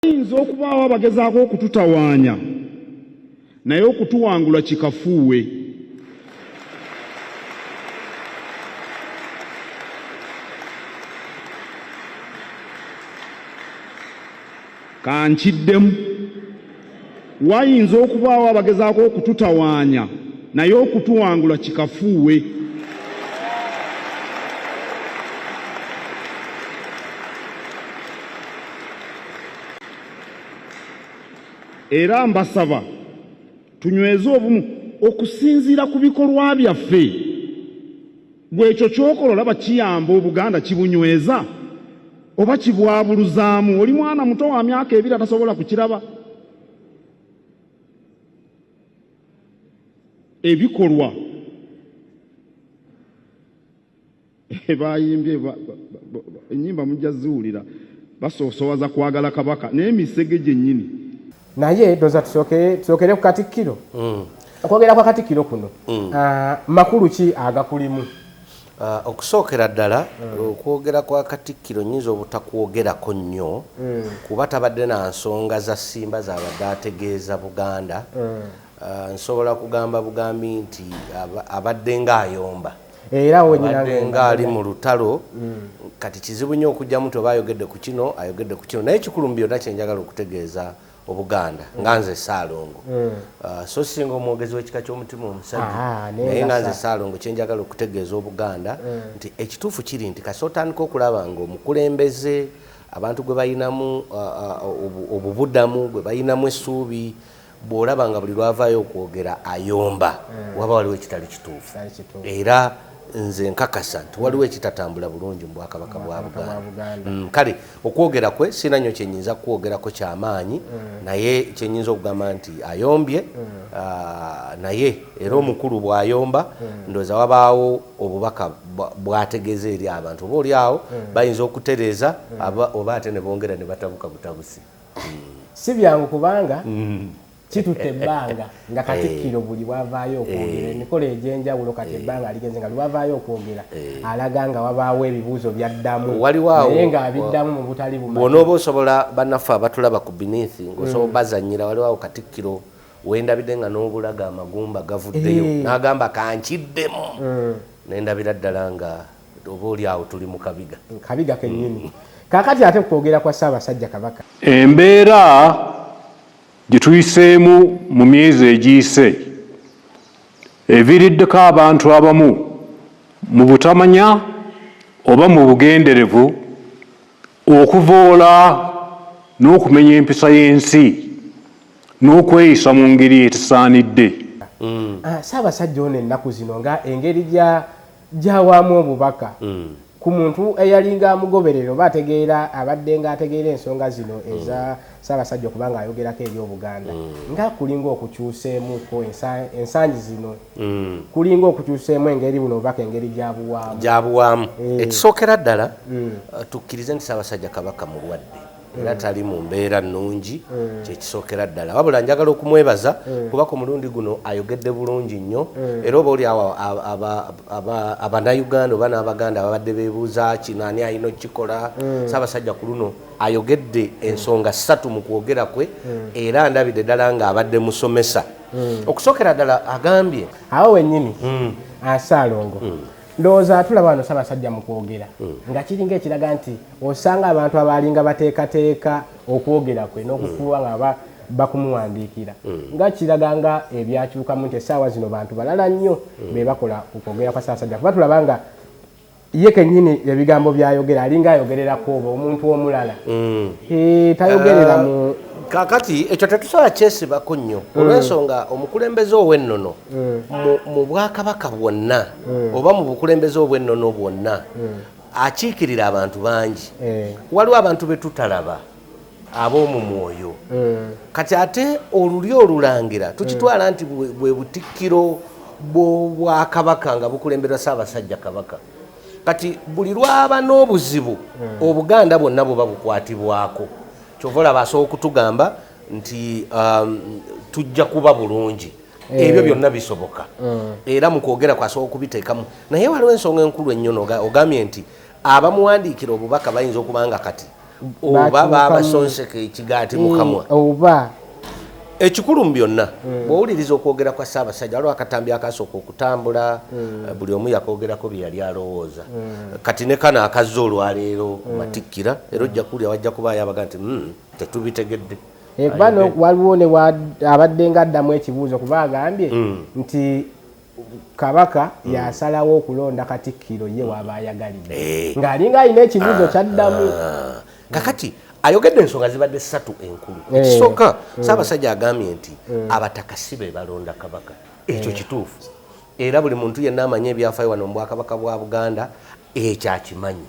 Ayinza okubaawo abagezaako okututawaanya naye okutuwangula kikafuuwe. Kankiddemu, wayinza okubaawo abagezaako okututawaanya naye okutuwangula kikafuuwe. Era mbasaba tunyweze obumu okusinziira ku bikolwa byaffe. Bw'ekyo ky'okola olaba kiyamba Obuganda kibunyweza oba kibwabuluzaamu? Oli mwana muto wa myaka 2 atasobola kukiraba. Ebikolwa bayimbye ennyimba mujja ziwulira basoosowaza kwagala kabaka n'emisege gyennyini. Naye doza tusookere ku Katikkiro. Okwogera kwa Katikkiro kuno makulu ki agakulimu? Okusookera ddala okwogera kwa Katikkiro nnyinza obutakwogerako nnyo kuba tabadde na nsonga za ssimba z'abadde ategeeza Buganda. Nsobola kugamba bugambi nti abadde ng'ayomba era abadde ng'ali mu lutalo. Kati kizibu nnyo okujjamu nti oba ayogedde ku kino ayogedde ku kino, naye kikulu mu byonna kye njagala okutegeeza Obuganda nga nze Ssaalongo. So singa omwogezi w'ekika ky'omutima omusajja naye nga nze Ssaalongo kye njagala okutegeeza Obuganda nti ekituufu kiri nti kasi otandika okulaba ng'omukulembeze abantu gwe bayinamu obubuddamu gwe bayinamu essuubi, bw'olaba nga buli lwavaayo okwogera ayomba waba waliwo ekitali kituufu. Era nze nkakasa nti waliwo ekitatambula bulungi mu Bwakabaka bwa Buganda. Kale okwogera kwe sina nnyo kye nnyinza kwogerako ky'amaanyi, naye kye nnyinza okugamba nti ayombye, naye era omukulu bw'ayomba ndowooza wabaawo obubaka bw'ategeeza eri abantu oba oli awo bayinza okutereeza oba ate ne bongera ne batabuka butabusi. Si byangu kubanga kitutte ebbanga nga Katikkiro buli bwavaayo okwogera emikolo egy'enjawulo kati ebbanga aligenze nga lwavaayo okwogera alaga nga wabaawo ebibuuzo byaddamu naye ng'abiddamu mu butali bumanyi. Bw'onooba osobola bannaffe abatulaba ku Beneath ng'osobola bazannyira waliwo Katikkiro wendabidde nga n'obulaga amagumba gavuddeyo n'agamba kankiddemu nendabira ddala nga oba oli awo tuli mu kabiga kennyini. Kaakati ate kwogera kwa Ssaabasajja Kabaka, embeera gye tuyiseemu mu myezi egiyise eviiriddeko abantu abamu mu butamanya oba mu bugenderevu okuvoola n'okumenya empisa y'ensi n'okweyisa mu ngeri etasaanidde. Ssaabasajja ono ennaku zino nga engeri gy'awaamu obubaka ku muntu eyalinga amugoberera oba abadde ng'ategeera ensonga zino eza Ssaabasajja okubanga ayogerako eri Obuganda nga kulinga okukyuseemuko ensangi zino kulinga okukyuseemu engeri buno obubaka engeri gyabuwaamu. Ekisookera ddala tukkirize nti Ssaabasajja Kabaka mulwadde era tali mu mbeera nnungi, kyekisookera ddala. Wabula njagala okumwebaza kuba ku mulundi guno ayogedde bulungi nnyo, era oba oli awo Abannayuganda oba n'Abaganda ababadde beebuuza kino ani alina okukikola, Ssaabasajja ku luno ayogedde ensonga 3 mu kwogera kwe, era ndabidde ddala ng'abadde musomesa. Okusookera ddala agambye awo wennyini Ssaalongo ndowooza tulaba wano Ssaabasajja mu kwogera nga kiringa ekiraga nti osanga abantu abalinga bateekateeka okwogera kwe n'okufuuwa nga bakumuwandiikira nga kiraga nga ebyakyukamu nti essaawa zino bantu balala nnyo be bakola okwogera kwa Ssaabasajja kuba tulaba nga ye kennyini ebigambo by'ayogera alinga ayogererako oba omuntu omulala tayogerera mu. Kaakati ekyo tetusobola kyesibako nnyo olw'ensonga omukulembeze ow'ennono mu Bwakabaka bwonna oba mu bukulembeze obw'ennono bwonna akiikirira abantu bangi. Waliwo abantu be tutalaba ab'omu mwoyo. Kati ate olulyo olulangira tukitwala nti bwe butikkiro bw'Obwakabaka nga bukulemberwa Ssaabasajja Kabaka. Kati buli lwaba n'obuzibu Obuganda bwonna buba bukwatibwako. Kyovola basobola okutugamba nti tujja kuba bulungi. Ebyo byonna bisoboka. Era mu kwogera kwasobola okubiteekamu. Naye waliwo ensonga enkulu ennyo ogambye nti abamuwandiikira obubaka bayinza okuba nga kati oba babasonseka ekigaati mukamwa oba ekikulu mu byonna bw'owuliriza okwogera kwa Ssaabasajja waliwo akatambi akasooka okutambula buli omu yakwogerako bye yali alowooza kati ne kano akazze olwaleero matikkira era ojja kuwulira wajja kubaayo abaga nti tetubitegedde bano waliwo ne abadde nga addamu ekibuuzo kuba agambye nti Kabaka yasalawo okulonda Katikkiro ye waba ayagalidde ng'alinga alina ekibuuzo kyaddamu kakati ayogedde ensonga zibadde 3 enkulu ekisooka Ssaabasajja agambye nti abataka si be balonda Kabaka ekyo kituufu era buli muntu yenna amanyi ebyafaayo wano mu Bwakabaka bwa Buganda ekyo akimanyi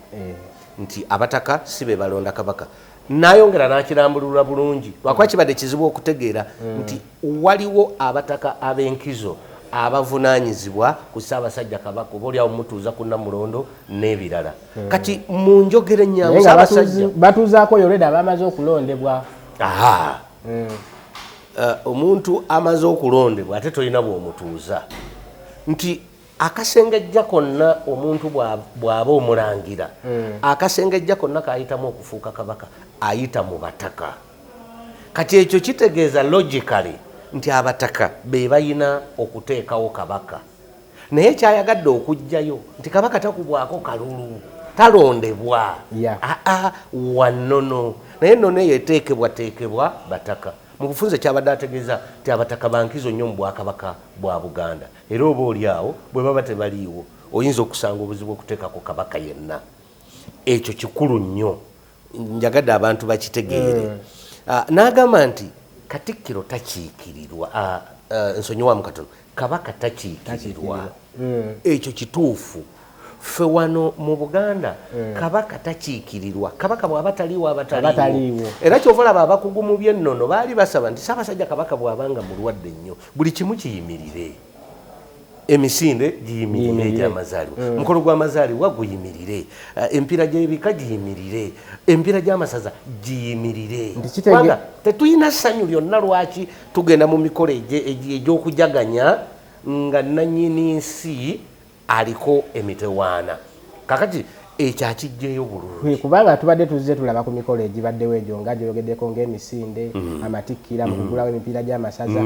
nti abataka si be balonda Kabaka nayongera n'akirambulula bulungi lwakuba kibadde kizibu okutegeera nti waliwo abataka ab'enkizo abavunaanyizibwa ku Ssaabasajja Kabaka oba oliawo mutuuza ku Namulondo n'ebirala kati mu njogera ennyangu Ssaabasajja batuuzaako yoreda bamaze okulondebwa omuntu amaze okulondebwa ate tolina bw'omutuuza nti akasengejja konna omuntu bw'aba omulangira akasengejja konna kayitamu okufuuka Kabaka ayita mu bataka kati ekyo kitegeeza logically nti abataka be bayina okuteekawo Kabaka naye kyayagadde okujjayo nti Kabaka takubwako kalulu talondebwa wannono naye nno neyo eteekebwateekebwa bataka mu bufunze kyabadde ategeeza nti abataka bankizo nnyo mu Bwakabaka bwa Buganda era oba oliawo bwe baba tebaliiwo oyinza okusanga obuzibu okuteekako Kabaka yenna ekyo kikulu nnyo njagadde abantu bakitegeere n'agamba nti Katikkiro takiikirirwa nsonyiwamu katono Kabaka takiikirirwa ekyo kituufu ffe wano mu Buganda Kabaka takiikirirwa Kabaka bw'aba taliiwo abataliiwo era kyova olaba abakugu mu by'ennono baali basaba nti Ssaabasajja Kabaka bw'abanga mulwadde nnyo buli kimu kiyimirire emisinde giyimirire egy'amazaalibwa mukolo gw'amazaalibwa guyimirire empiira gy'ebika giyimirire empiira gy'amasaza giyimirire kubanga tetulina ssanyu lyonna lwaki tugenda mu mikolo egy'okujaganya nga nannyini nsi aliko emitewaana kakati ekyo akijjeeyo bulungi kubanga tubadde tuzze tulaba ku mikolo egibaddewo egyo nga gyogeddeko ng'emisinde amatikkira mu kugulawo emipiira gy'amasaza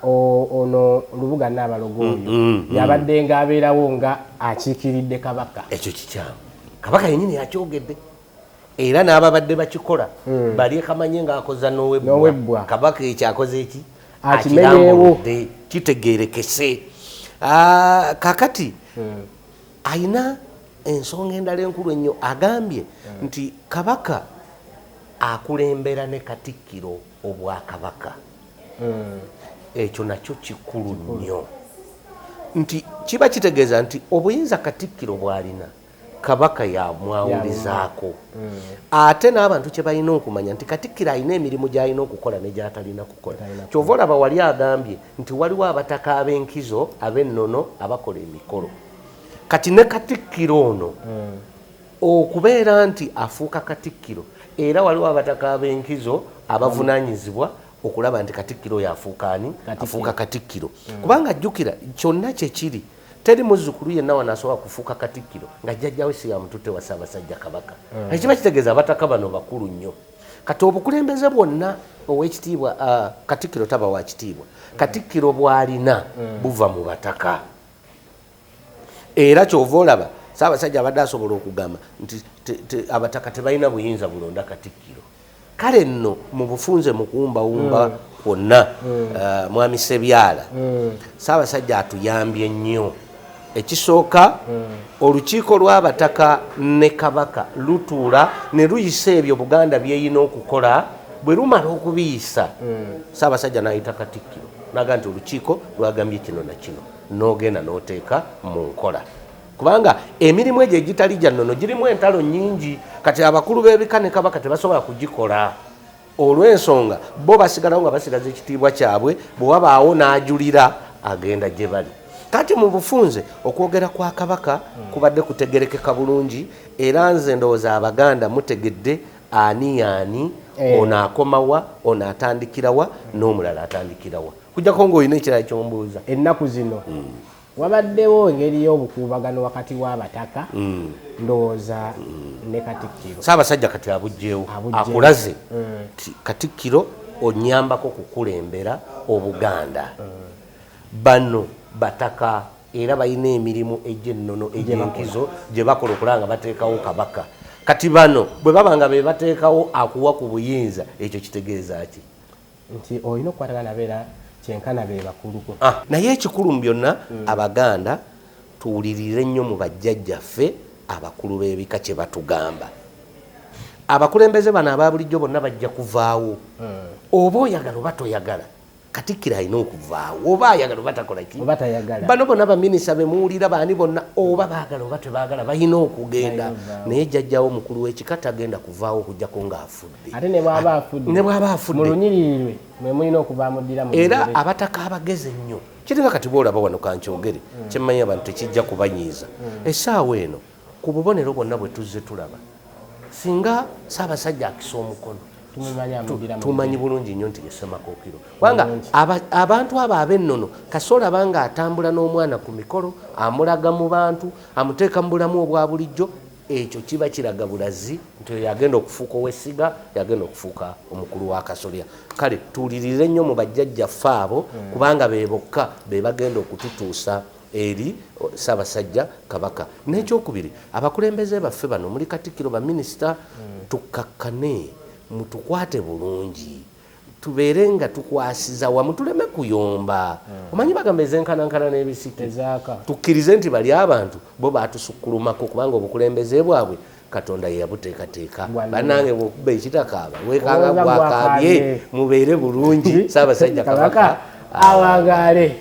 ono Lubuga Nnaabalogo oyo yabadde ng'abeerawo nga akiikiridde Kabaka ekyo kikyamu Kabaka yennyini yakyogedde era n'ababadde bakikola bali kamanye ng'akoza n'owebbwa Kabaka ekyo akoze eki akirambuludde kitegeerekese kakati ayina ensonga endala enkulu ennyo agambye nti Kabaka akulembera ne Katikkiro Obwakabaka ekyo nakyo kikulu nnyo nti kiba kitegeeza nti obuyinza Katikkiro bw'alina Kabaka yamwawulizaako ate n'abantu kye balina okumanya nti Katikkiro alina emirimu gy'alina okukola ne gy'atalina kukola kyova olaba wali agambye nti waliwo abataka ab'enkizo ab'ennono abakola emikolo kati ne Katikkiro ono okubeera nti afuuka Katikkiro era waliwo abataka ab'enkizo abavunaanyizibwa okulaba nti Katikkiro yafuuka ani afuuka Katikkiro kubanga jjukira kyonna kye kiri teri muzzukulu yenna wano asobola kufuuka Katikkiro nga jjajjawe si yamututte wa Ssaabasajja Kabaka ekiba kitegeeza abataka bano bakulu nnyo kati obukulembeze bwonna ow'ekitiibwa Katikkiro taba wa kitiibwa Katikkiro bw'alina buva mu bataka era kyova olaba Ssaabasajja abadde asobola okugamba nti abataka tebalina buyinza bulonda Katikkiro kale nno mu bufunze mu kuwumbawumba kwonna mwami Ssebyala Ssaabasajja atuyambye nnyo ekisooka olukiiko lw'abataka ne Kabaka lutuula ne luyisa ebyo Buganda byeyina okukola bwe lumala okubiyisa Ssaabasajja n'ayita Katikkiro n'agamba nti olukiiko lwagambye kino na kino n'ogenda n'oteeka mu nkola kubanga emirimu egyo egitali gya nnono girimu entalo nnyingi kati abakulu b'ebika ne Kabaka tebasobola kugikola olw'ensonga bo basigalawo nga basigaza ekitiibwa kyabwe bwe wabaawo n'ajulira agenda gye bali kati mu bufunze okwogera kwa Kabaka kubadde kutegerekeka bulungi era nze ndowooza Abaganda mutegedde ani ono akomawa ono atandikirawa n'omulala atandikirawa kujjako ng'olina ekirala ky'ombuuza ennaku zino wabaddewo engeri y'obukuubagano wakati w'abataka ndowooza ne Katikkiro. Ssaabasajja kati abugjewo akulaze Katikkiro onyambako kukulembera Obuganda. Bano bataka era balina emirimu egy'ennono egy'enkizo gye bakola okulanga bateekawo kabaka. Kati bano bwe babanga be bateekawo akuwa ku buyinza, ekyo kitegeeza ki? Nti olina okukwatagana beera kyenkana be bakuluko. Naye ekikulu mu byonna Abaganda tuwulirire nnyo mu bajjajjaffe abakulu b'ebika kye batugamba. Abakulembeze bano aba bulijjo bonna bajja kuvaawo. Oba oyagala oba toyagala Katikkiro alina okuvaawo, oba ayagala oba takola ki? Bano bonna baminisita be muwulira baani bonna oba baagala oba tebaagala balina okugenda. Naye jjajjawo omukulu w'ekika tagenda kuvaawo okuggyako ng'afudde. Ate ne bw'aba afudde mu lunyiririrwe mwe mulina okubaamuddira mu era abataka abageze nnyo. Kiringa kati bw'olaba wano kankyogere kyemmanyi abantu tekijja kubanyiiza. Essaawa eno ku bubonero bwonna bwe tuzze tulaba singa Ssaabasajja akisa omukono tumanyi bulungi nnyo nti ye Ssemakookiro. Kubanga abantu abo ab'ennono kasola banga atambula n'omwana ku mikolo amulaga mu bantu amuteeka mu bulamu obwa bulijjo, ekyo kiba kiraga bulazi nti yagenda okufuuka ow'essiga, yagenda okufuuka omukulu wa kasolya. Kale tuwulirire nnyo mu bajjajjaffe abo kubanga be bokka be bagenda okututuusa eri Ssaabasajja Kabaka. N'ekyokubiri abakulembeze baffe bano muli Katikkiro baminisita tukkakkane mutukwate bulungi tubeere nga tukwasiza wamu tuleme kuyomba. Omanyi bagamba ezenkanankana n'ebisiki tukkirize nti bali abantu bo batusukkulumako kubanga obukulembeze bwabwe Katonda ye yabuteekateeka. Bannange bw'okuba ekitakaaba weekanga bwakaabye mubeere bulungi. Ssaabasajja Kabaka awangaale.